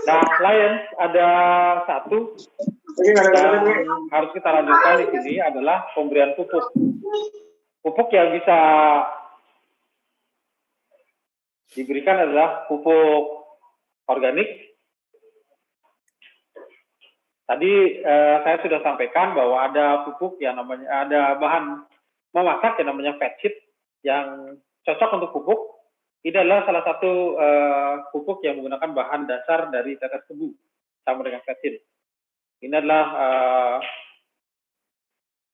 Nah, Lions ada satu yang harus kita lanjutkan di sini adalah pemberian pupuk. Pupuk yang bisa diberikan adalah pupuk organik. Tadi saya sudah sampaikan bahwa ada pupuk yang namanya, ada bahan memasak yang namanya fat sheet yang cocok untuk pupuk. Ini adalah salah satu pupuk yang menggunakan bahan dasar dari tetes tebu sama dengan fat sheet. Ini adalah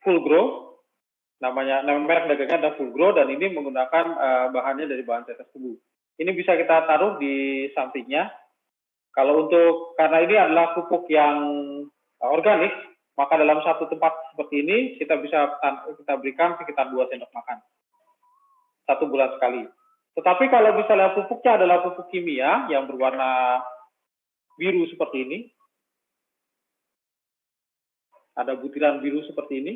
full grow, nama merek dagangnya ada full grow, dan ini menggunakan bahannya dari bahan tetes tebu. Ini bisa kita taruh di sampingnya. Kalau untuk, karena ini adalah pupuk yang organik, maka dalam satu tempat seperti ini kita berikan sekitar 2 sendok makan 1 bulan sekali. Tetapi kalau misalnya pupuknya adalah pupuk kimia yang berwarna biru seperti ini, ada butiran biru seperti ini.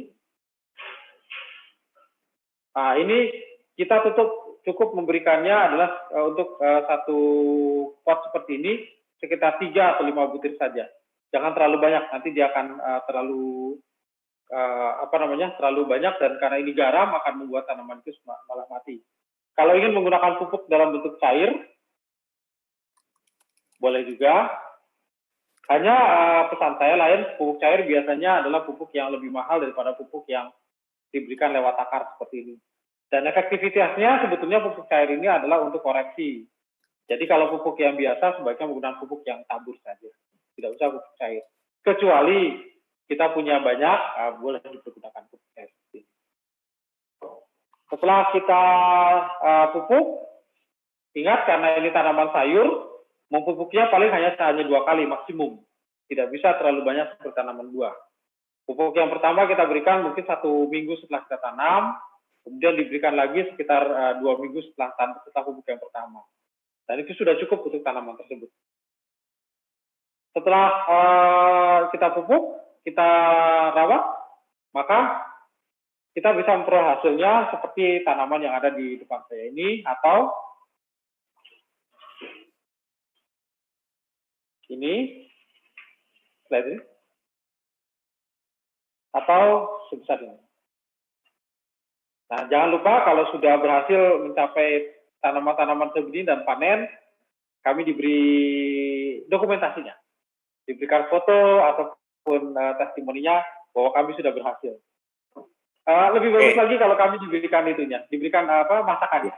Nah, ini kita cukup memberikannya adalah untuk satu pot seperti ini sekitar 3 atau 5 butir saja. Jangan terlalu banyak, nanti dia akan terlalu banyak, dan karena ini garam akan membuat tanaman itu malah mati. Kalau ingin menggunakan pupuk dalam bentuk cair, boleh juga. Hanya pesan saya lain, pupuk cair biasanya adalah pupuk yang lebih mahal daripada pupuk yang diberikan lewat akar seperti ini. Dan efektivitasnya sebetulnya pupuk cair ini adalah untuk koreksi. Jadi kalau pupuk yang biasa sebaiknya menggunakan pupuk yang tabur saja. Tidak usah pupuk cair. Kecuali kita punya banyak, boleh dipergunakan pupuk cair. Setelah kita pupuk, ingat karena ini tanaman sayur, memupuknya paling hanya 2 kali maksimum. Tidak bisa terlalu banyak seperti tanaman buah. Pupuk yang pertama kita berikan mungkin 1 minggu setelah kita tanam, kemudian diberikan lagi sekitar 2 minggu setelah pupuk yang pertama. Dan itu sudah cukup untuk tanaman tersebut. Setelah kita pupuk, kita rawat, maka kita bisa memperoleh hasilnya seperti tanaman yang ada di depan saya ini, atau ini, slide ini, atau sebesar ini. Nah, jangan lupa kalau sudah berhasil mencapai tanaman-tanaman seperti ini dan panen, kami diberi dokumentasinya, diberikan foto ataupun testimoninya bahwa kami sudah berhasil. Lebih bagus lagi kalau kami diberikan masakannya.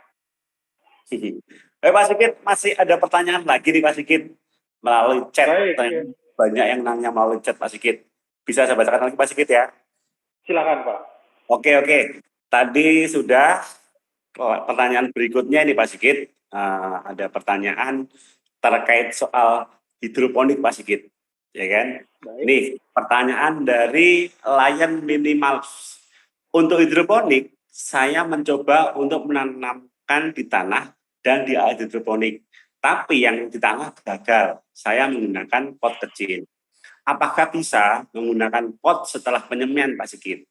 Pak Sigit, masih ada pertanyaan lagi nih Pak Sigit melalui chat. Banyak yang nanya melalui chat Pak Sigit. Bisa saya bacakan lagi Pak Sigit ya? Silakan Pak. Oke. Tadi sudah pertanyaan berikutnya ini Pak Sigit. Ada pertanyaan terkait soal hidroponik Pak Sigit. Ya kan? Baik. Nih, pertanyaan dari Lion Minimals. Untuk hidroponik, saya mencoba untuk menanamkan di tanah dan di air hidroponik. Tapi yang di tanah gagal. Saya menggunakan pot kecil. Apakah bisa menggunakan pot setelah penyemaian Pak Sigit?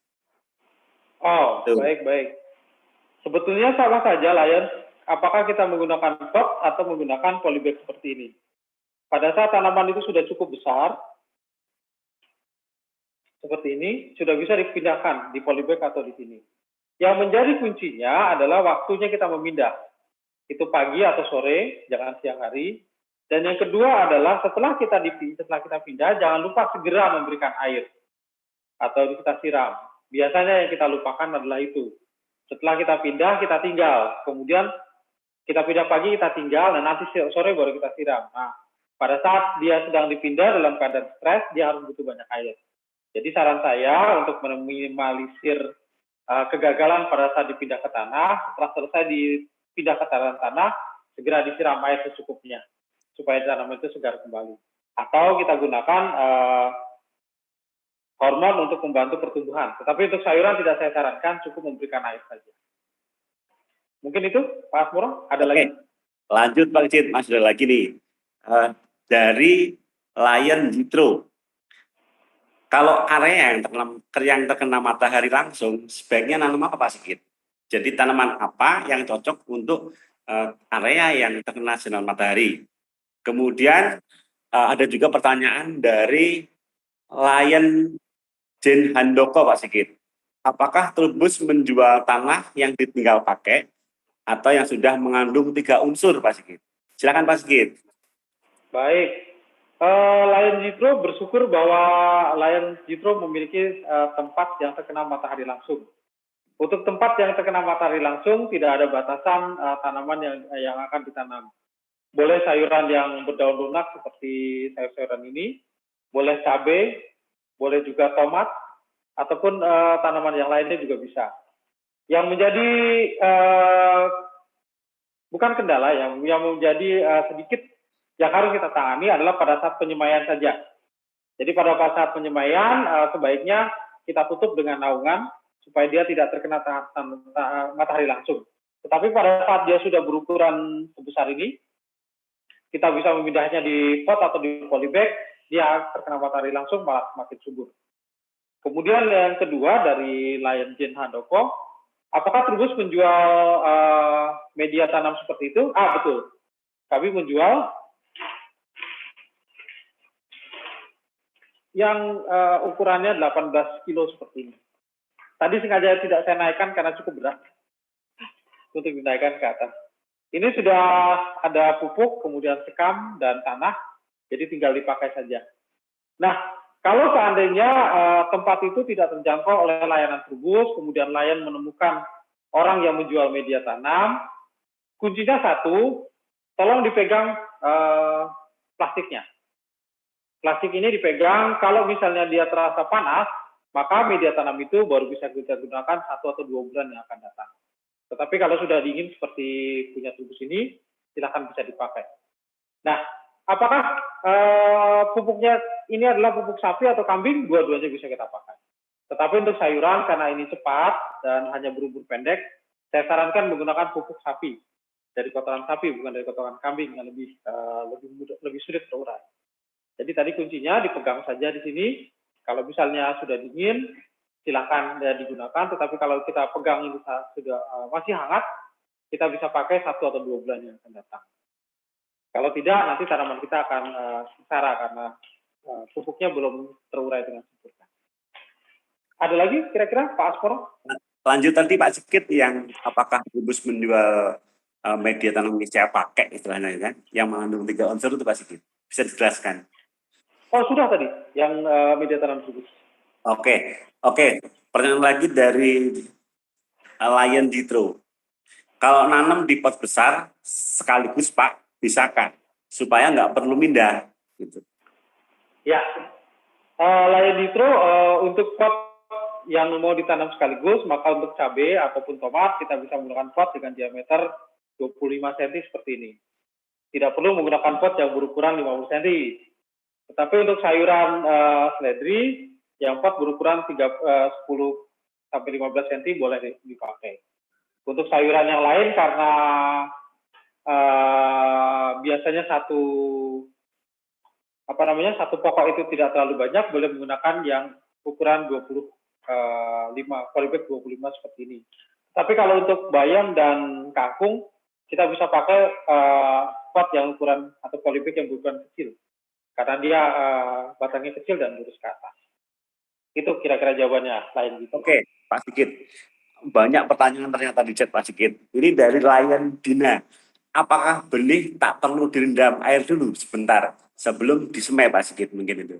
Oh, baik. Sebetulnya sama saja, Lion. Apakah kita menggunakan pot atau menggunakan polybag seperti ini? Pada saat tanaman itu sudah cukup besar, seperti ini, sudah bisa dipindahkan di polybag atau di sini. Yang menjadi kuncinya adalah waktunya kita memindah. Itu pagi atau sore, jangan siang hari. Dan yang kedua adalah setelah kita pindah, jangan lupa segera memberikan air atau kita siram. Biasanya yang kita lupakan adalah itu. Setelah kita pindah, kita tinggal. Kemudian kita pindah pagi, kita tinggal, dan nanti sore baru kita siram. Nah, pada saat dia sedang dipindah dalam keadaan stres, dia harus butuh banyak air. Jadi saran saya untuk meminimalisir kegagalan pada saat dipindah ke tanah, setelah selesai dipindah ke tanah, segera disiram air secukupnya, supaya tanaman itu segar kembali. Atau kita gunakan hormon untuk membantu pertumbuhan. Tetapi untuk sayuran tidak saya sarankan, cukup memberikan air saja. Mungkin itu, Pak Asmoro, ada lagi? Lanjut Pak Cid, Mas, ada lagi nih. Dari Lion Jitro. Kalau area yang terkena matahari langsung, sebaiknya nanam apa Pak Sigit? Jadi tanaman apa yang cocok untuk area yang terkena sinar matahari? Kemudian ada juga pertanyaan dari Lion Jen Handoko, Pak Sigit. Apakah Trubus menjual tanah yang ditinggal pakai atau yang sudah mengandung 3 unsur, Pak Sigit? Silakan, Pak Sigit. Baik. Lion Jitro bersyukur bahwa Lion Jitro memiliki tempat yang terkena matahari langsung. Untuk tempat yang terkena matahari langsung tidak ada batasan tanaman yang akan ditanam. Boleh sayuran yang berdaun lunak seperti sayur-sayuran ini, boleh cabai, boleh juga tomat, ataupun tanaman yang lainnya juga bisa. Yang menjadi bukan kendala, yang menjadi sedikit yang harus kita tangani adalah pada saat penyemaian saja. Jadi pada saat penyemaian sebaiknya kita tutup dengan naungan supaya dia tidak terkena matahari langsung. Tetapi pada saat dia sudah berukuran sebesar ini, kita bisa memindahnya di pot atau di polybag, dia terkena matahari langsung malah semakin subur. Kemudian yang kedua dari Lion Jen Handoko, apakah Trubus menjual media tanam seperti itu? Betul. Kami menjual yang ukurannya 18 kilo seperti ini. Tadi sengaja tidak saya naikkan karena cukup berat untuk dinaikkan ke atas. Ini sudah ada pupuk, kemudian sekam, dan tanah, jadi tinggal dipakai saja. Nah, kalau seandainya tempat itu tidak terjangkau oleh layanan Trubus, kemudian Lion menemukan orang yang menjual media tanam, kuncinya satu, tolong dipegang plastiknya. Plastik ini dipegang, kalau misalnya dia terasa panas, maka media tanam itu baru bisa kita gunakan 1 atau 2 bulan yang akan datang. Tetapi kalau sudah dingin seperti punya Trubus ini, silakan bisa dipakai. Nah, apakah pupuknya ini adalah pupuk sapi atau kambing? Dua-duanya bisa kita pakai. Tetapi untuk sayuran, karena ini cepat dan hanya berumur pendek, saya sarankan menggunakan pupuk sapi. Dari kotoran sapi, bukan dari kotoran kambing yang lebih sulit terurai. Jadi tadi kuncinya dipegang saja di sini. Kalau misalnya sudah dingin, silakan digunakan. Tetapi kalau kita pegang ini sudah masih hangat, kita bisa pakai 1 atau 2 bulan yang akan datang. Kalau tidak, nanti tanaman kita akan sengsara karena pupuknya belum terurai dengan sempurna. Ada lagi kira-kira Pak Asporo? Lanjut tadi Pak Sigit yang apakah Trubus menjual media tanam yang saya pakai istilahnya kan, yang mengandung 3 unsur itu Pak Sigit. Bisa dijelaskan? Oh, sudah tadi yang media tanam Trubus. Oke. Pertanyaan lagi dari Lion Jitro. Kalau nanam di pot besar sekaligus Pak, bisakah? Supaya nggak perlu pindah. Gitu. Ya, Lion Jitro untuk pot yang mau ditanam sekaligus, maka untuk cabai ataupun tomat kita bisa menggunakan pot dengan diameter 25 cm seperti ini. Tidak perlu menggunakan pot yang berukuran 50 cm. Tetapi untuk sayuran seledri, yang pot berukuran 10 sampai 15 cm boleh dipakai. Untuk sayuran yang lain karena biasanya satu pokok itu tidak terlalu banyak, boleh menggunakan yang ukuran 25 polybag 25 seperti ini. Tapi kalau untuk bayam dan kangkung, kita bisa pakai pot yang ukuran atau polybag yang berukuran kecil. Karena dia batangnya kecil dan lurus ke atas. Itu kira-kira jawabannya, Lion Jitro. Oke, Pak Sigit. Banyak pertanyaan ternyata di chat Pak Sigit. Ini dari Lion Dina. Apakah benih tak perlu direndam air dulu sebentar sebelum disemai Pak Sigit mungkin itu?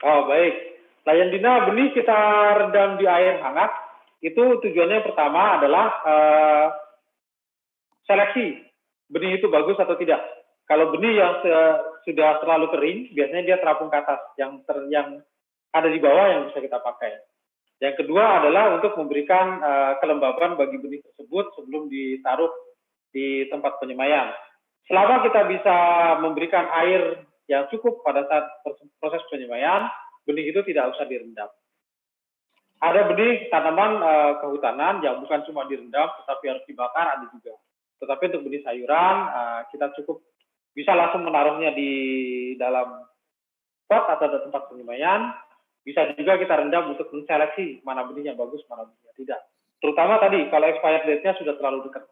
Oh, baik. Lion Dina, benih kita rendam di air hangat. Itu tujuannya pertama adalah seleksi. Benih itu bagus atau tidak. Kalau benih yang sudah terlalu kering, biasanya dia terapung ke atas. Yang ada di bawah yang bisa kita pakai. Yang kedua adalah untuk memberikan kelembaban bagi benih tersebut sebelum ditaruh di tempat penyemaian. Selama kita bisa memberikan air yang cukup pada saat proses penyemaian, benih itu tidak usah direndam. Ada benih tanaman kehutanan yang bukan cuma direndam, tetapi harus dibakar, ada juga. Tetapi untuk benih sayuran, kita cukup bisa langsung menaruhnya di dalam pot atau di tempat penyemaian. Bisa juga kita rendam untuk menseleksi mana benih yang bagus, mana benih yang tidak. Terutama tadi, kalau expired date-nya sudah terlalu dekat.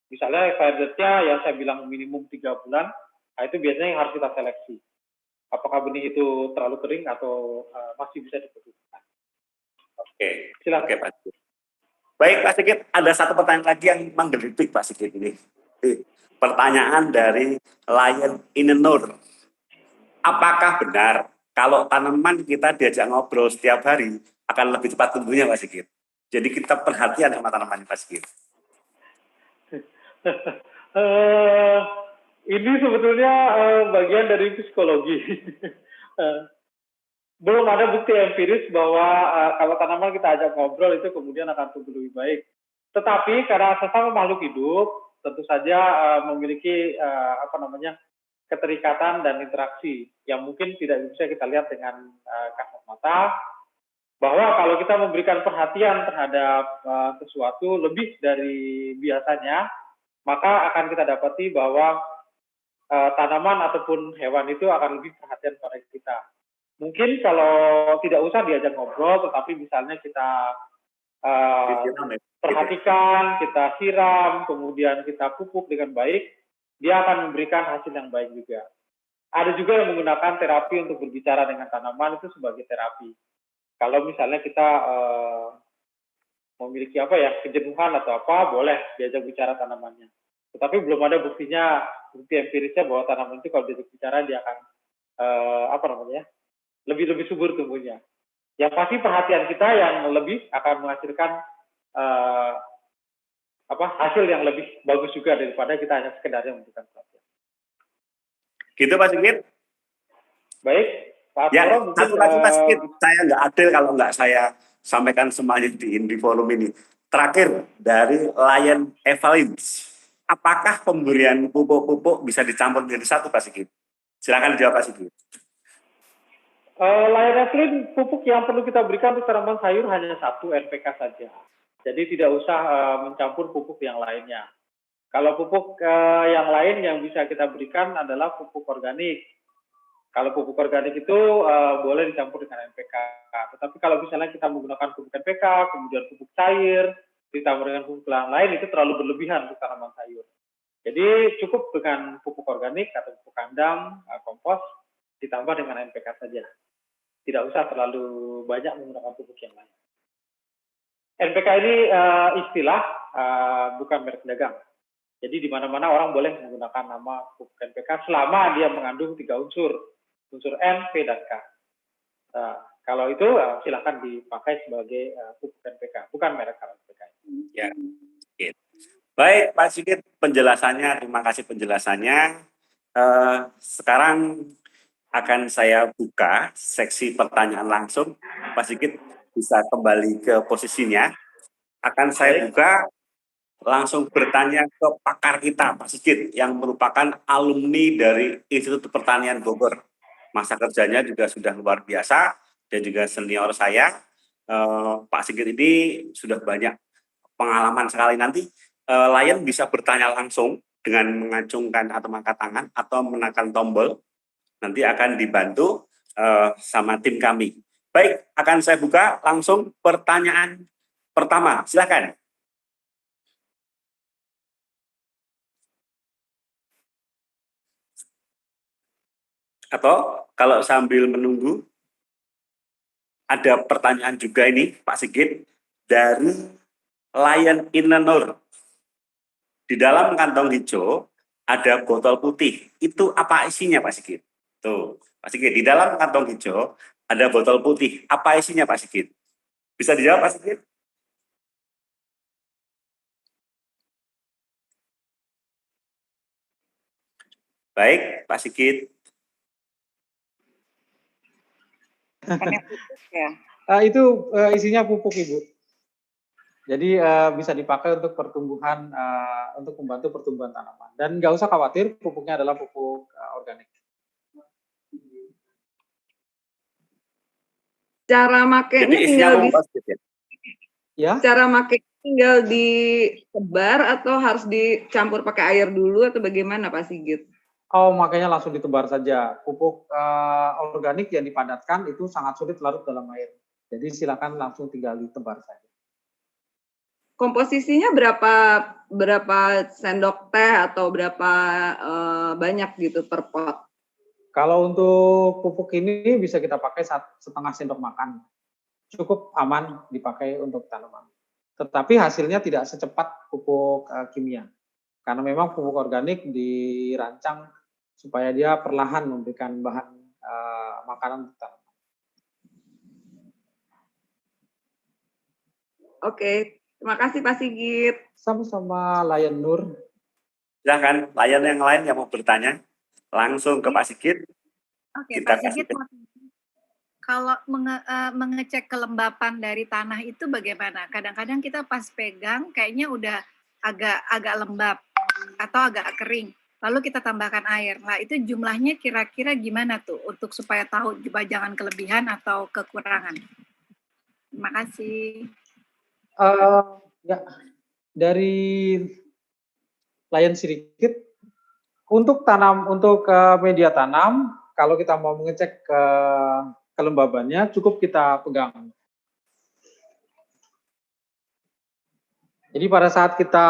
Misalnya expired date-nya yang saya bilang minimum 3 bulan, nah itu biasanya yang harus kita seleksi. apakah benih itu terlalu kering atau masih bisa dipergunakan. Oke, Silakan. oke Pak Sigit. Baik Pak Sigit, ada satu pertanyaan lagi yang menggelitik Pak Sigit ini. Pertanyaan dari Lion Inenur. Apakah benar kalau tanaman kita diajak ngobrol setiap hari akan lebih cepat tumbuhnya Pak Sigit? Jadi kita perhatian sama tanaman Pak Sigit. Ini sebetulnya bagian dari psikologi. Belum ada bukti empiris bahwa kalau tanaman kita ajak ngobrol itu kemudian akan tumbuh lebih baik. Tetapi karena sesama makhluk hidup tentu saja memiliki keterikatan dan interaksi yang mungkin tidak bisa kita lihat dengan kasat mata. Bahwa kalau kita memberikan perhatian terhadap sesuatu lebih dari biasanya, maka akan kita dapati bahwa tanaman ataupun hewan itu akan lebih perhatian pada kita. Mungkin kalau tidak usah diajak ngobrol, tetapi misalnya kita perhatikan, kita siram, kemudian kita pupuk dengan baik, dia akan memberikan hasil yang baik juga. Ada juga yang menggunakan terapi untuk berbicara dengan tanaman itu sebagai terapi. Kalau misalnya kita memiliki kejenuhan atau apa, boleh diajak bicara tanamannya. Tetapi belum ada bukti empirisnya bahwa tanaman itu kalau diajak bicara dia akan lebih subur tumbuhnya. Yang pasti perhatian kita yang lebih akan menghasilkan hasil yang lebih bagus juga daripada kita hanya sekedarnya memberikan perhatian. Gitu Pak Sigit? Baik, Pak Ya, Toro, mungkin satu lagi Pak Sigit, saya nggak adil kalau nggak saya sampaikan semuanya di forum ini. Terakhir dari Lion Evalins, apakah pemberian pupuk-pupuk bisa dicampur menjadi satu Pak Sigit? Silakan dijawab Pak Sigit. Lion Evalin, pupuk yang perlu kita berikan untuk tanaman sayur hanya satu NPK saja. Jadi tidak usah mencampur pupuk yang lainnya. Kalau pupuk yang lain yang bisa kita berikan adalah pupuk organik. Kalau pupuk organik itu boleh dicampur dengan NPK. Tetapi kalau misalnya kita menggunakan pupuk NPK, kemudian pupuk cair, ditambah dengan pupuk yang lain, itu terlalu berlebihan untuk tanaman sayur. Jadi cukup dengan pupuk organik atau pupuk kandang, kompos, ditambah dengan NPK saja. Tidak usah terlalu banyak menggunakan pupuk yang lain. NPK ini istilah, bukan merek dagang. Jadi di mana-mana orang boleh menggunakan nama pupuk NPK selama dia mengandung 3 unsur N, P, dan K. Kalau itu silakan dipakai sebagai pupuk NPK, bukan merek NPK. Ya, gitu. Baik Pak Sigit, penjelasannya, terima kasih penjelasannya. Sekarang akan saya buka seksi pertanyaan langsung. Pak Sigit bisa kembali ke posisinya. Akan saya buka langsung bertanya ke pakar kita, Pak Sigit, yang merupakan alumni dari Institut Pertanian Bogor. Masa kerjanya juga sudah luar biasa dan juga senior saya. Pak Sigit ini sudah banyak pengalaman sekali. Nanti Lion bisa bertanya langsung dengan mengacungkan atau mengangkat tangan atau menekan tombol. Nanti akan dibantu sama tim kami. Baik, akan saya buka langsung pertanyaan pertama. Silakan. Atau kalau sambil menunggu, ada pertanyaan juga ini, Pak Sigit, dari Lion Inenur. Di dalam kantong hijau ada botol putih. Itu apa isinya, Pak Sigit? Tuh, Pak Sigit, di dalam kantong hijau ada botol putih. Apa isinya, Pak Sigit? Bisa dijawab, Pak Sigit? Baik, Pak Sigit. Itu isinya pupuk, Ibu. Jadi bisa dipakai untuk pertumbuhan, untuk membantu pertumbuhan tanaman. Dan nggak usah khawatir, pupuknya adalah pupuk organik. Cara makainya tinggal cara makainya tinggal ditebar atau harus dicampur pakai air dulu atau bagaimana Pak Sigit? Oh, makanya langsung ditebar saja. Pupuk organik yang dipadatkan itu sangat sulit larut dalam air. Jadi silakan langsung tinggal ditebar saja. Komposisinya berapa sendok teh atau berapa banyak gitu per pot? Kalau untuk pupuk ini bisa kita pakai setengah sendok makan. Cukup aman dipakai untuk tanaman. Tetapi hasilnya tidak secepat pupuk kimia. Karena memang pupuk organik dirancang supaya dia perlahan memberikan bahan makanan untuk tanaman. Oke, terima kasih Pak Sigit. Sama-sama Lion Nur. Silahkan layan yang lain yang mau bertanya langsung ke Pak Sigit. Oke, Kita Pak Sigit, kalau mengecek kelembapan dari tanah itu bagaimana? Kadang-kadang kita pas pegang kayaknya udah agak lembab atau agak kering. Lalu kita tambahkan air. Nah, itu jumlahnya kira-kira gimana tuh untuk supaya tahu jangan kelebihan atau kekurangan? Terima kasih. Ya, dari layan sedikit untuk media tanam, kalau kita mau mengecek kelembabannya, cukup kita pegang. Jadi pada saat kita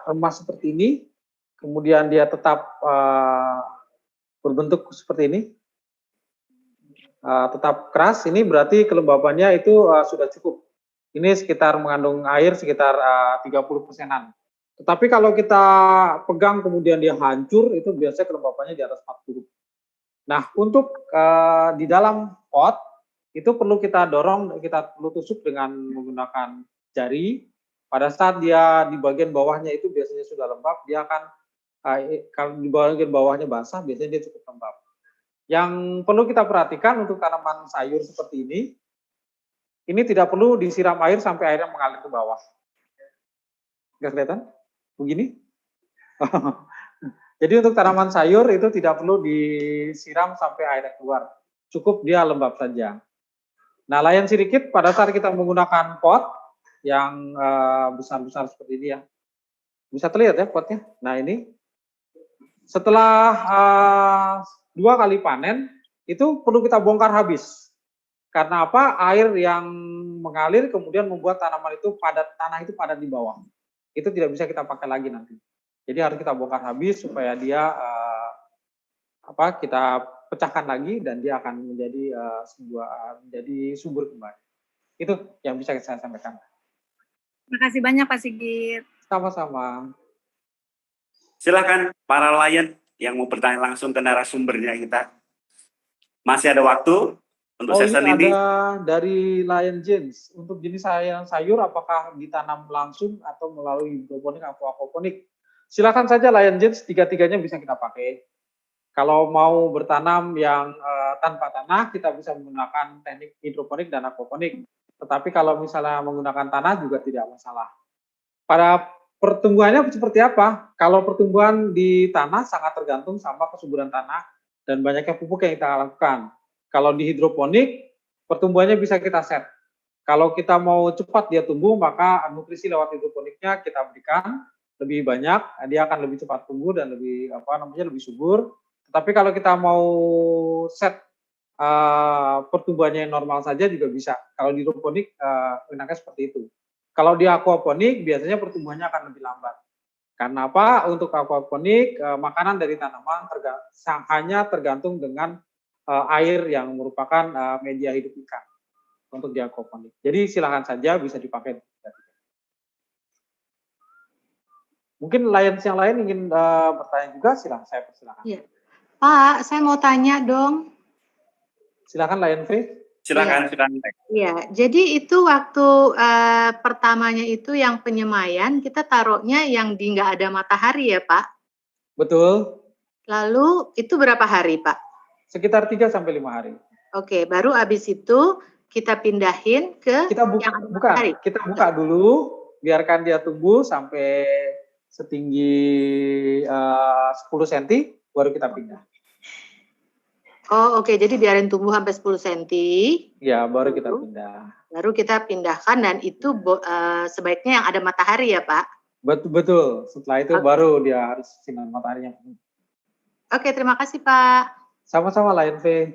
remas seperti ini, kemudian dia tetap berbentuk seperti ini, tetap keras, ini berarti kelembabannya itu sudah cukup. Ini sekitar mengandung air sekitar 30%-an. Tetapi kalau kita pegang kemudian dia hancur, itu biasanya kelembabannya di atas 40. Nah, untuk di dalam pot, itu perlu kita dorong, kita perlu tusuk dengan menggunakan jari. Pada saat dia di bagian bawahnya itu biasanya sudah lembab, dia akan, kalau di bagian bawahnya basah, biasanya dia cukup lembab. Yang perlu kita perhatikan untuk tanaman sayur seperti ini tidak perlu disiram air sampai airnya mengalir ke bawah. Nggak kelihatan? Begini? Jadi untuk tanaman sayur itu tidak perlu disiram sampai airnya keluar. Cukup dia lembab saja. Nah, layan sedikit pada saat kita menggunakan pot yang besar-besar seperti ini ya. Bisa terlihat ya potnya? Nah, ini. Setelah 2 kali panen, itu perlu kita bongkar habis. Karena apa? Air yang mengalir kemudian membuat tanaman itu tanah itu padat di bawah. Itu tidak bisa kita pakai lagi nanti. Jadi harus kita bongkar habis supaya dia kita pecahkan lagi dan dia akan menjadi menjadi subur kembali. Itu yang bisa saya sampaikan. Terima kasih banyak Pak Sigit. Sama-sama. Silakan para layan yang mau bertanya langsung ke narasumbernya kita. Masih ada waktu untuk sesi ini. Ada dari Lion James. Untuk jenis sayur apakah ditanam langsung atau melalui hidroponik atau aquaponik? Silakan saja Lion James, tiga-tiganya bisa kita pakai. Kalau mau bertanam yang tanpa tanah, kita bisa menggunakan teknik hidroponik dan aquaponik. Tetapi kalau misalnya menggunakan tanah juga tidak masalah. Pada pertumbuhannya seperti apa? Kalau pertumbuhan di tanah sangat tergantung sama kesuburan tanah dan banyaknya pupuk yang kita lakukan. Kalau di hidroponik, pertumbuhannya bisa kita set. Kalau kita mau cepat dia tumbuh, maka nutrisi lewat hidroponiknya kita berikan lebih banyak, dia akan lebih cepat tumbuh dan lebih lebih subur. Tetapi kalau kita mau set pertumbuhannya yang normal saja juga bisa. Kalau di hidroponik enaknya seperti itu. Kalau di aquaponik biasanya pertumbuhannya akan lebih lambat. Karena apa? Untuk aquaponik makanan dari tanaman hanya tergantung dengan air yang merupakan media hidup ikan untuk di aquaponik. Jadi silakan saja bisa dipakai. Mungkin Lions yang lain ingin bertanya juga, saya persilakan. Iya. Pak, saya mau tanya dong. Silakan Lion V. Silakan. Iya, jadi itu waktu pertamanya itu yang penyemaian kita taruhnya yang di nggak ada matahari ya Pak? Betul. Lalu itu berapa hari Pak? Sekitar 3-5 hari. Oke, baru habis itu kita pindahin ke kita kita buka dulu, biarkan dia tumbuh sampai setinggi 10 cm, baru kita pindah. Oh oke, jadi biarin tumbuh sampai 10 cm. Ya, baru kita pindah. Baru kita pindahkan dan itu sebaiknya yang ada matahari ya Pak? Betul. Setelah itu baru dia harus sinar mataharinya. Oke, terima kasih Pak. Sama-sama Lion V.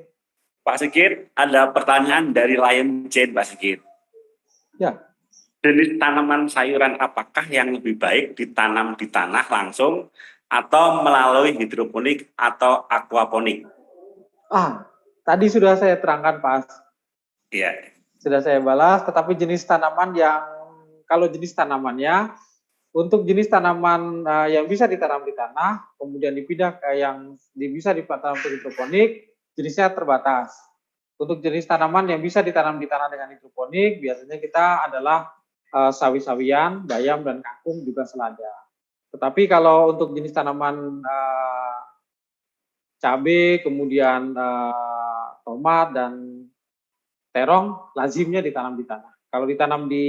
Pak Sigit, ada pertanyaan dari Lion Jane, Pak Sigit. Ya. Jenis tanaman sayuran apakah yang lebih baik ditanam di tanah langsung atau melalui hidroponik atau aquaponik? Tadi sudah saya terangkan, Pak. Iya. Sudah saya balas, tetapi jenis tanaman kalau jenis tanamannya, untuk jenis tanaman yang bisa ditanam di tanah, kemudian dipindah ke yang bisa ditanam ke hidroponik, jenisnya terbatas. Untuk jenis tanaman yang bisa ditanam di tanah dengan hidroponik, biasanya kita adalah sawi-sawian, bayam, dan kangkung, juga selada. Tetapi kalau untuk jenis tanaman cabai, kemudian tomat, dan terong, lazimnya ditanam di tanah. Kalau ditanam di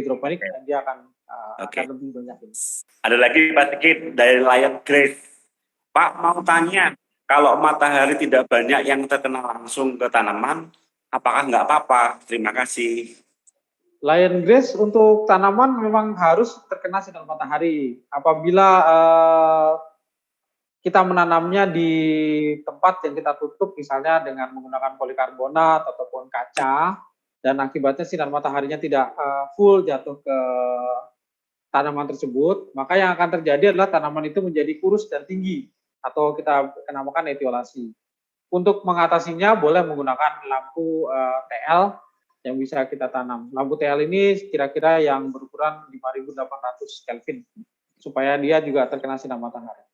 hidroponik, dia akan lebih banyak. Ada lagi Pak Sigit dari Lion Grace. Pak mau tanya, kalau matahari tidak banyak yang terkena langsung ke tanaman, apakah nggak apa-apa? Terima kasih. Lion Grace untuk tanaman memang harus terkena sinar matahari. Apabila kita menanamnya di tempat yang kita tutup, misalnya dengan menggunakan polikarbonat ataupun kaca, dan akibatnya sinar mataharinya tidak full jatuh ke tanaman tersebut, maka yang akan terjadi adalah tanaman itu menjadi kurus dan tinggi, atau kita namakan etiolasi. Untuk mengatasinya boleh menggunakan lampu TL yang bisa kita tanam. Lampu TL ini kira-kira yang berukuran 5.800 Kelvin, supaya dia juga terkena sinar matahari.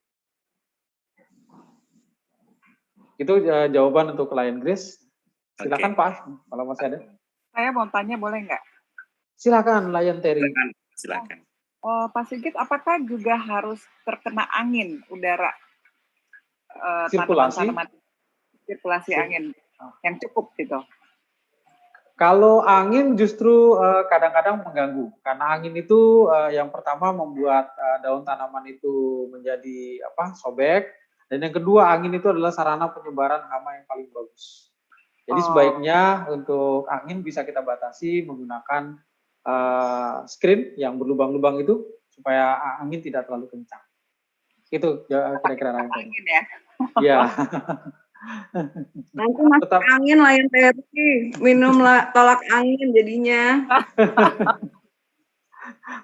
Itu jawaban untuk Lion Grace. Silakan Pak, kalau masih ada. Saya mau tanya, boleh nggak? Silakan Lion Terry. Silakan. Pak Sigit, apakah juga harus terkena angin udara? Sirkulasi. Tanaman sirkulasi angin yang cukup gitu. Kalau angin justru kadang-kadang mengganggu, karena angin itu yang pertama membuat daun tanaman itu menjadi sobek. Dan yang kedua, angin itu adalah sarana penyebaran hama yang paling bagus. Jadi sebaiknya untuk angin bisa kita batasi menggunakan screen yang berlubang-lubang itu, supaya angin tidak terlalu kencang. Itu kira-kira angin ya. Iya. Nanti masuk angin Lion Terry, minum tolak angin jadinya.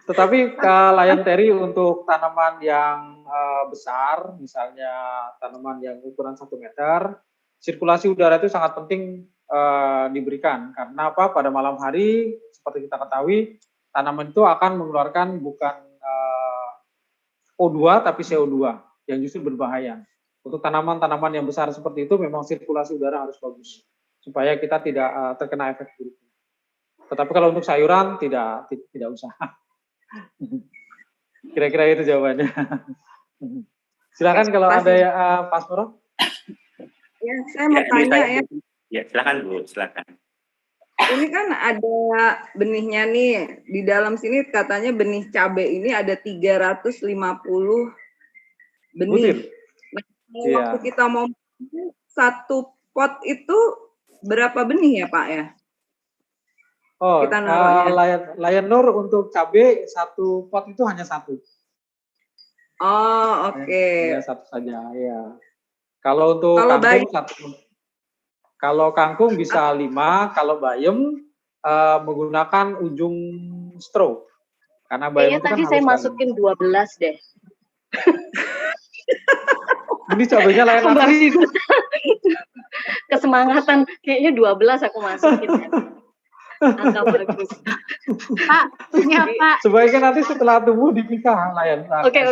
Tetapi Lion Terry untuk tanaman yang besar, misalnya tanaman yang ukuran 1 meter, sirkulasi udara itu sangat penting diberikan. Karena apa? Pada malam hari, seperti kita ketahui, tanaman itu akan mengeluarkan bukan O2, tapi CO2, yang justru berbahaya. Untuk tanaman-tanaman yang besar seperti itu, memang sirkulasi udara harus bagus, supaya kita tidak terkena efek buruk. Tetapi kalau untuk sayuran, tidak usah. Kira-kira itu jawabannya. Silakan kalau ada Pak Noro. Ya, saya mau tanya ya. Ya, silakan Bu, silakan. Ini kan ada benihnya nih. Di dalam sini katanya benih cabai ini ada 350 benih. Butir. Nah, waktu kita mau satu pot itu berapa benih ya Pak ya? Kita Lion Nur untuk cabai satu pot itu hanya 1. Oh, oke. Ya, 1 saja, ya. Kalau untuk kangkung 1. Kalau kangkung bisa 5, kalau bayam menggunakan ujung straw. Karena bayam itu kan tadi saya masukin 12 deh. Ini cabainya lain lagi. Kesemangatan, kayaknya 12 aku masukin. Angka bagus. Pak, punya Pak. Sebaiknya nanti setelah tumbuh dipisah Lion. Oke.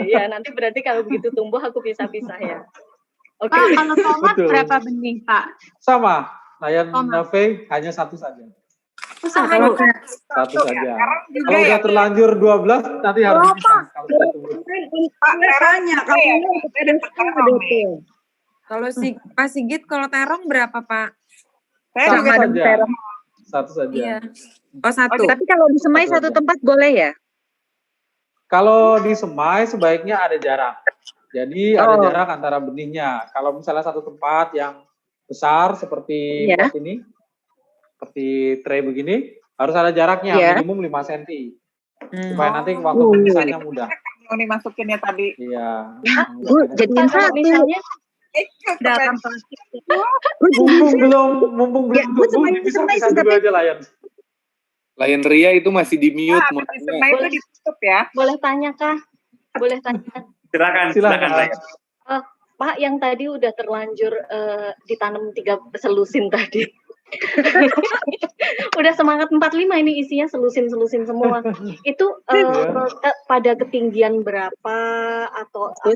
Ya, nanti berarti kalau begitu tumbuh aku pisah-pisah ya. Pak, kalau tomat berapa benih, Pak? Sama, Lion Nave hanya 1 saja. Satu saja. Kalau udah terlanjur 12, nanti harus dipisah. Kalau Pak Sigit, kalau terong berapa Pak? Saya juga terong. 1 saja. Iya. Oh 1. Tapi kalau disemai 1 tempat boleh ya? Kalau disemai sebaiknya ada jarak. Jadi ada jarak antara benihnya. Kalau misalnya 1 tempat yang besar seperti pot ini, seperti tray begini, harus ada jaraknya minimum 5 cm. Supaya nanti waktu pemisahnya mudah. Mau dimasukinnya tadi. Iya. Jadiin satu misalnya. Dalam mumpung belum tumbuh, bisa dulu aja Lion. Lion Ria itu masih di mute. Itu ditutup ya. Boleh tanya kah? Boleh tanya. Silakan. Pak yang tadi udah terlanjur ditanam 3 selusin tadi. Udah semangat 45 ini isinya selusin-selusin semua. Itu pada ketinggian berapa atau apa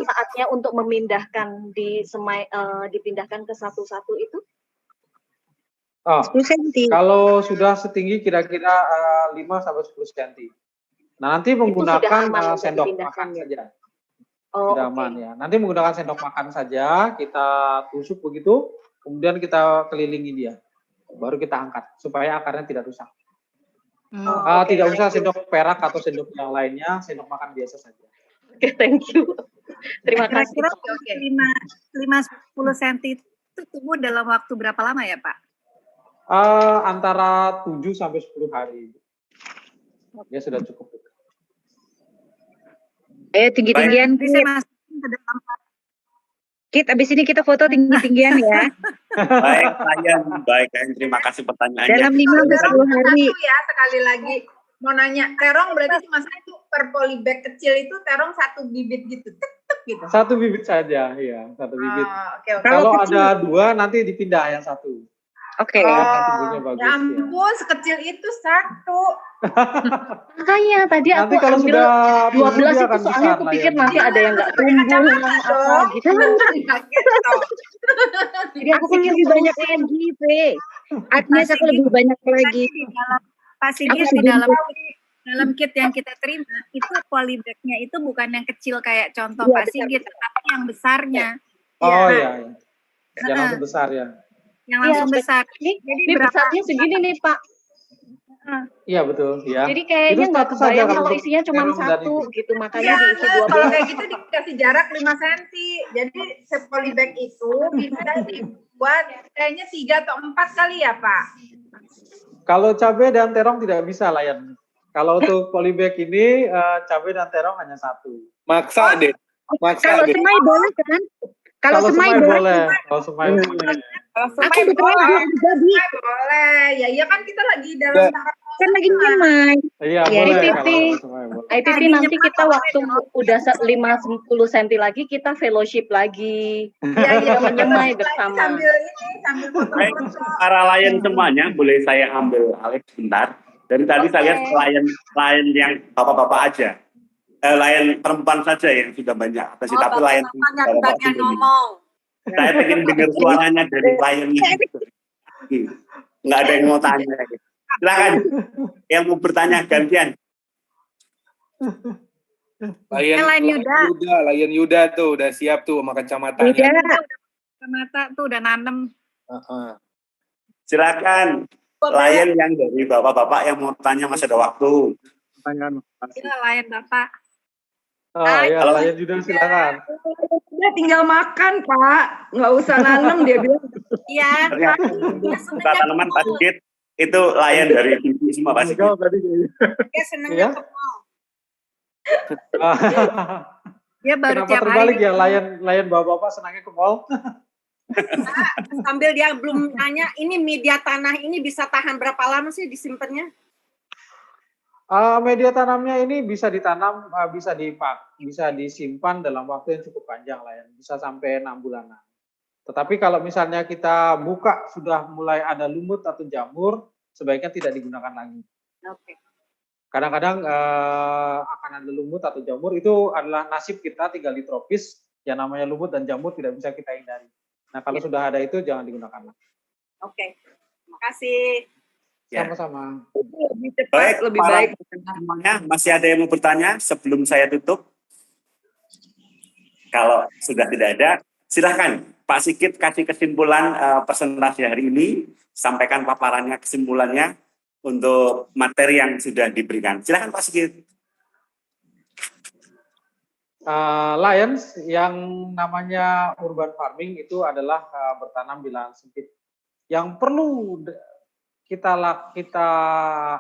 saatnya untuk memindahkan dipindahkan ke satu-satu itu? Oh, kalau sudah setinggi kira-kira 5 sampai 10 cm. Nah, nanti menggunakan sendok makan saja. Sudah aman ya. Nanti menggunakan sendok makan saja, kita tusuk begitu, kemudian kita kelilingi dia. Baru kita angkat supaya akarnya tidak rusak. Tidak usah sendok perak atau sendok yang lainnya, sendok makan biasa saja. Oke, thank you. Terima kasih. Kira-kira 5-10 cm itu tumbuh dalam waktu berapa lama ya, Pak? Antara 7 sampai 10 hari. Ya sudah cukup. Ayo tinggi-tinggian. Kit, abis ini kita foto tinggi-tinggian ya. Baik, Layan. Terima kasih pertanyaannya. Dalam 5-10 hari. Ya, sekali lagi mau nanya, terong berarti cuma satu per polybag kecil itu terong 1 bibit gitu, gitu. 1 bibit saja, ya, 1 bibit. Okay. Kalau ada 2 nanti dipindah yang 1. Oke. Ya ampun, sekecil itu 1. Makanya tadi nanti aku kalau ambil sudah 12 itu soalnya aku pikir nanti ada yang nggak tumbuh apa gitu. Jadi aku pikir lebih banyak lagi, Pe. Artinya aku lebih banyak lagi. Pak Sigit, di dalam kit yang kita terima itu polybag-nya itu bukan yang kecil kayak contoh Pak Sigit, tapi yang besarnya. Oh iya. Yang langsung besar ya. Yang langsung besar. Jadi besarnya segini nih, Pak. Iya betul ya. Jadi kayaknya nggak kebayang kalau isinya cuma 1 gitu, makanya diisi 12. Kalau kayak gitu dikasih jarak 5 cm. Jadi sepolybag itu bisa dibuat kayaknya 3 atau 4 kali ya, Pak. Kalau cabai dan terong tidak bisa, Layan. Kalau untuk polybag ini cabai dan terong hanya 1. Maksa deh. Kalau semai boleh kan? Kalau semai boleh. Kalau semai boleh. Aku boleh. Ya kan kita lagi dalam kan lagi nyemai. Iya, boleh. IPP nanti kita waktu udah 5-10 cm lagi kita fellowship lagi. Iya, menyemai bersama. Sambil baik, para Layan semuanya boleh saya ambil alih sebentar. Dari tadi saya lihat Layan yang bapak-bapak aja. Layan perempuan saja yang sudah banyak. Tapi Layan banyak ngomong. Saya pengen dengar suaranya dari Layannya. Nggak ada yang mau tanya. Silakan yang mau bertanya gantian. Layan Yuda tuh udah siap tuh sama kacamatanya. Kacamata tuh udah nanem. Silakan Layan yang dari bapak-bapak yang mau tanya, masih ada waktu. Iya, Layan Bapak. Kalau Layan Yuda silakan. Dia tinggal makan, Pak. Nggak usah nanam, dia bilang. Iya. Suka tanaman Pak Sigit. Itu Layan dari TV semua Pak Sigit. Dia senangnya ke mall. Dia baru Kenapa terbalik ya, Layan bapak-bapak senangnya ke mall? Sambil dia belum nanya, ini media tanah ini bisa tahan berapa lama sih disimpannya? Media tanamnya ini bisa ditanam, bisa disimpan dalam waktu yang cukup panjang lah ya, bisa sampai 6 bulanan. Tetapi kalau misalnya kita buka sudah mulai ada lumut atau jamur, sebaiknya tidak digunakan lagi. Oke. Kadang-kadang akan ada lumut atau jamur, itu adalah nasib kita tinggal di tropis, yang namanya lumut dan jamur tidak bisa kita hindari. Nah kalau sudah ada itu jangan digunakan lagi. Oke, terima kasih. Sama-sama. Lebih cepat, lebih baik. Semuanya masih ada yang mau bertanya sebelum saya tutup? Kalau sudah tidak ada, silahkan Pak Sigit kasih kesimpulan presentasi hari ini, sampaikan paparannya, kesimpulannya untuk materi yang sudah diberikan. Silahkan Pak Sigit. Lions, yang namanya urban farming itu adalah bertanam di lahan sempit. Yang perlu kita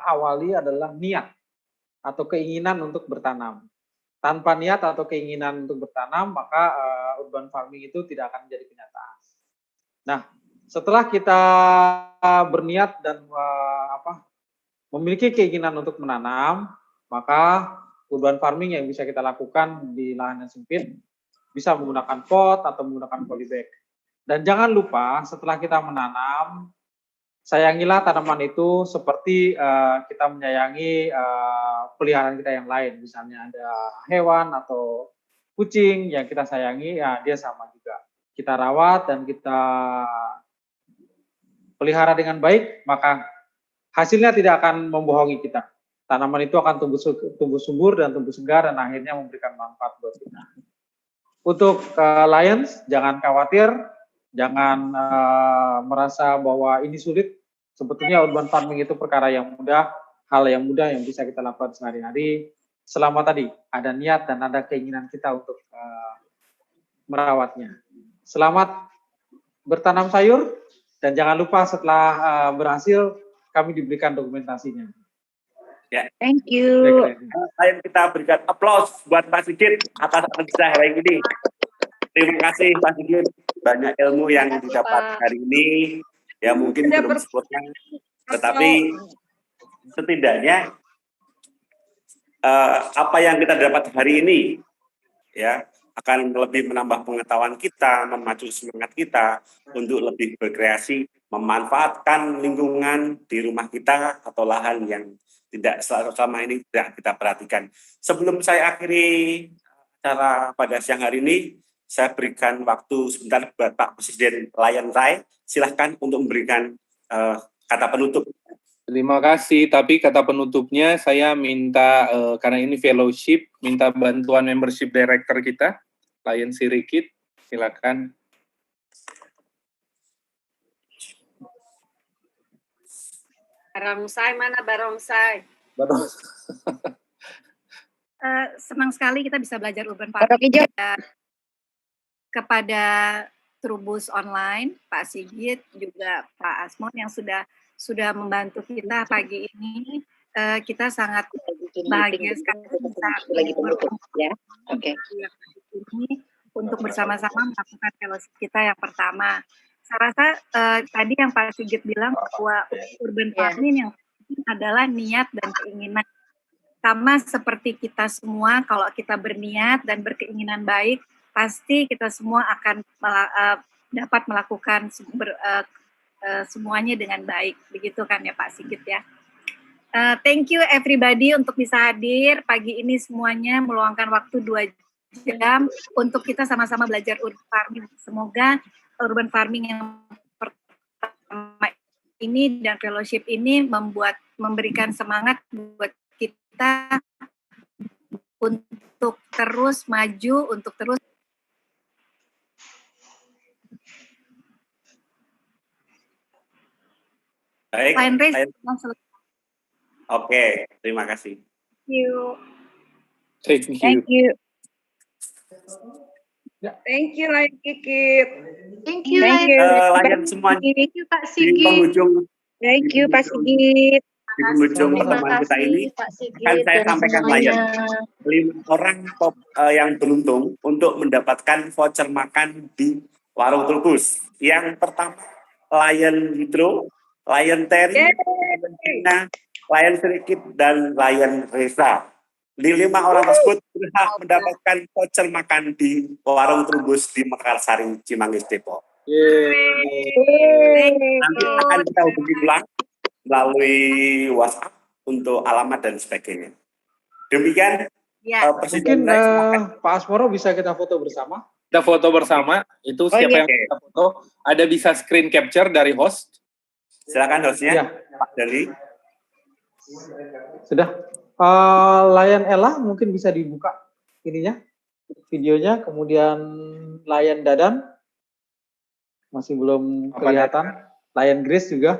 awali adalah niat atau keinginan untuk bertanam. Tanpa niat atau keinginan untuk bertanam, maka urban farming itu tidak akan menjadi kenyataan. Nah, setelah kita berniat dan memiliki keinginan untuk menanam, maka urban farming yang bisa kita lakukan di lahan yang sempit bisa menggunakan pot atau menggunakan polybag. Dan jangan lupa setelah kita menanam, sayangilah tanaman itu seperti kita menyayangi peliharaan kita yang lain. Misalnya ada hewan atau kucing yang kita sayangi, ya dia sama juga. Kita rawat dan kita pelihara dengan baik, maka hasilnya tidak akan membohongi kita. Tanaman itu akan tumbuh subur dan tumbuh segar dan akhirnya memberikan manfaat buat kita. Untuk Lions, jangan khawatir, jangan merasa bahwa ini sulit. Sebetulnya urban farming itu perkara yang mudah, hal yang mudah yang bisa kita lakukan sehari-hari. Selama tadi ada niat dan ada keinginan kita untuk merawatnya. Selamat bertanam sayur dan jangan lupa setelah berhasil kami diberikan dokumentasinya. Ya. Thank you. Ayo kita berikan aplaus buat Pak Sigit atas kerja hari ini. Terima kasih Pak Sigit, banyak ilmu yang didapat hari ini. Ya mungkin belum sempurna, tetapi setidaknya apa yang kita dapat hari ini ya akan lebih menambah pengetahuan kita, memacu semangat kita untuk lebih berkreasi, memanfaatkan lingkungan di rumah kita atau lahan yang tidak selama ini tidak kita perhatikan. Sebelum saya akhiri acara pada siang hari ini, saya berikan waktu sebentar buat Pak Presiden Lion Rai. Silahkan untuk memberikan kata penutup. Terima kasih, tapi kata penutupnya saya minta, karena ini fellowship, minta bantuan membership director kita, Lion Sirikit, silakan. Barongsai, mana Barongsai? Senang sekali kita bisa belajar urban farming kepada Trubus Online, Pak Sigit, juga Pak Asmon yang sudah membantu kita pagi ini. Kita sangat bahagia sekali bisa ini untuk bersama-sama melakukan fellowship kita yang pertama. Saya rasa tadi yang Pak Sigit bilang bahwa urban farming yang adalah niat dan keinginan. Sama seperti kita semua, kalau kita berniat dan berkeinginan baik, pasti kita semua akan dapat melakukan semuanya dengan baik. Begitu kan ya Pak Sigit ya. Thank you everybody untuk bisa hadir pagi ini semuanya, meluangkan waktu 2 jam untuk kita sama-sama belajar urban farming. Semoga urban farming yang pertama ini dan fellowship ini memberikan semangat buat kita untuk terus maju, untuk terus baik. Oke, terima kasih. Thank you. Thank you. Thank you, Lion Kikit. Thank you, Lion semuanya. Thank you, Pak Di Sigit. penghujung, Thank you, Pak Sigit. di penghujung pertemuan kita ini, kan saya sampaikan Lion, 5 orang yang beruntung untuk mendapatkan voucher makan di Warung Trubus. Yang pertama, Lion Hidro, Lion Terry, Lion Tina, Lion Sirikit, dan Lion Reza. Di 5 orang tersebut berhak mendapatkan voucher makan di Warung Trubus di Mekarsari, Cimanggis, Depok. Nanti akan kita hubungi ulang melalui WhatsApp untuk alamat dan sebagainya. Demikian. Mungkin Pak Asmoro bisa kita foto bersama. Kita foto bersama, itu siapa yang kita foto, ada bisa screen capture dari host. Silakan hostnya, Pak Dali. Sudah. Lion Ella mungkin bisa dibuka ininya, videonya, kemudian Lion Dadan masih belum kelihatan, Lion Grace juga.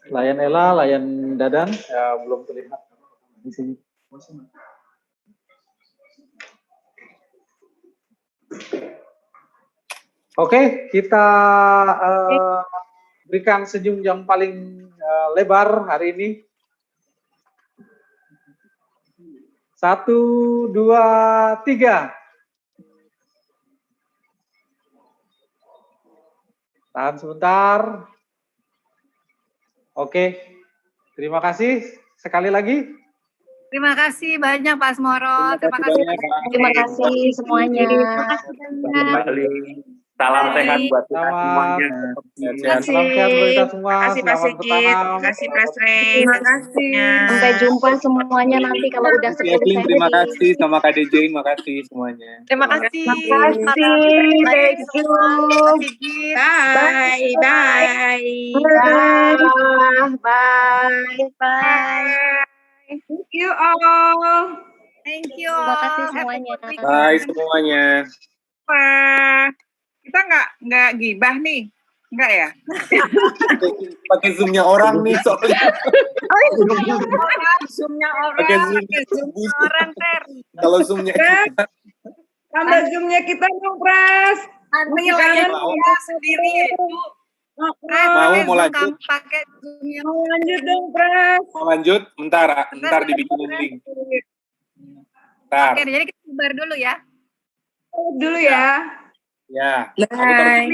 Lion Ella, Lion Dadan belum terlihat di sini. Oke, kita berikan senyum yang paling lebar hari ini. 1, 2, 3. Tahan sebentar. Oke, terima kasih sekali lagi. Terima kasih banyak Pak Asmoro. Terima kasih. Terima kasih semuanya. Kembali. Salam sehat buat kita semuanya. Salam sehat buat kita semua. Makasih Pak Selamat Sigit, bertanam. makasih Mas Rey. Terima kasih. Sampai jumpa semuanya nanti kalau udah 10 Yaslin, sesi. terima kasih sama Kak DJ, makasih semuanya. Terima kasih. Thank you. Bye, bye. Bye. Thank you all. Thank you. Terima kasih semuanya. Bye semuanya. Kita nggak gibah nih, nggak ya? Pakai zoomnya orang nih soalnya. Zoomnya Pakai orang, zoom. pakai zoomnya orang, Ter. Kalau zoomnya kita. Tambah zoomnya kita dong, Pras. Nanti lagi ya sendiri itu. Mau lanjut? Pakai zoomnya. Mau lanjut dong, Pras. Mau lanjut? Bentar dibikinin link. Bentar. Oke, jadi kita bubar dulu ya. Dulu ya. Ya. Aku taruh Bye.